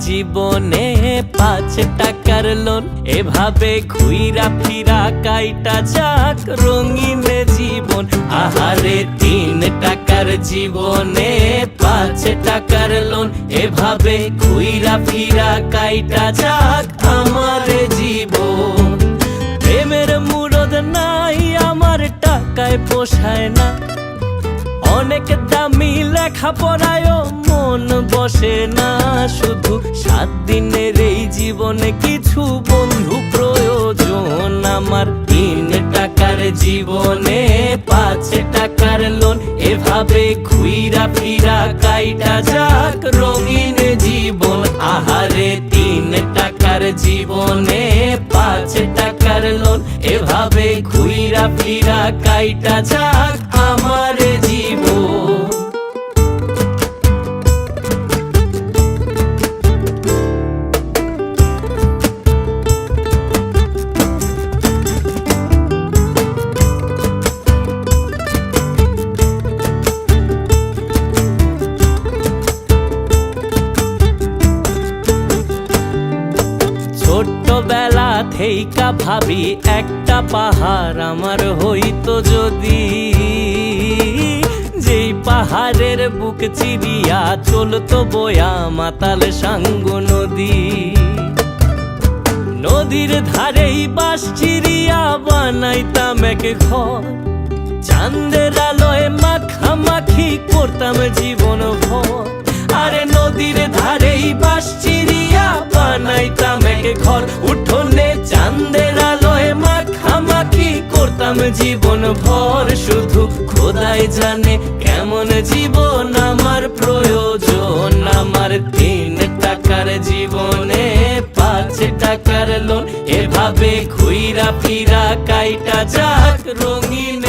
জীবনে 5 টাকার লোন, এভাবে ঘুইরা ফিরা কাইটা যাক রঙিন জীবন। আহারে 3 টাকার জীবনে 5 টাকার লোন, এভাবে ঘুইরা ফিরা কাইটা যাক আমার জীবন। প্রেমের মুরদ নাই আমার, টাকায় পোষায় না, অনেক দামি লেখাপড়ায়ও মন বসে না। শুধু 7 দিনের এই জীবনে কিছু বন্ধু প্রয়োজন আমার। 3 টাকার জীবনে 5 টাকার লোন, এভাবে ঘুইরা ফিরা কাইটা যাক রঙিন জীবন। আহারে 3 টাকার জীবনে 5 টাকার লোন, এভাবে ঘুইরা ফিরা কাইটা যাক আমার জীবন। ছোট্টবেলা থেইকা ভাবি একটা পাহাড় আমার হইতো যদি, যেই পাহাড়ের বুক চিরিয়া চলতো বয়া মাতাল সাঙ্গ নদী। নদীর ধারেই বাঁশ চিরিয়া বানাইতাম এক ঘর, চাঁদের আলোয় মাখামাখি করতাম জীবন ভর। আরে নদীর ধারেই বাঁশ চিরিয়া বানাইতাম এক ঘর, উঠোনে চাঁদের আলোয় মাখামাখি করতাম জীবন ভর। শুধু খোদাই জানে কেমন জীবন আমার প্রয়োজন। আমার 3 টাকার জীবনে 5 টাকার লোন, এভাবে ঘুইরা ফিরা কাইটা যাক রঙিন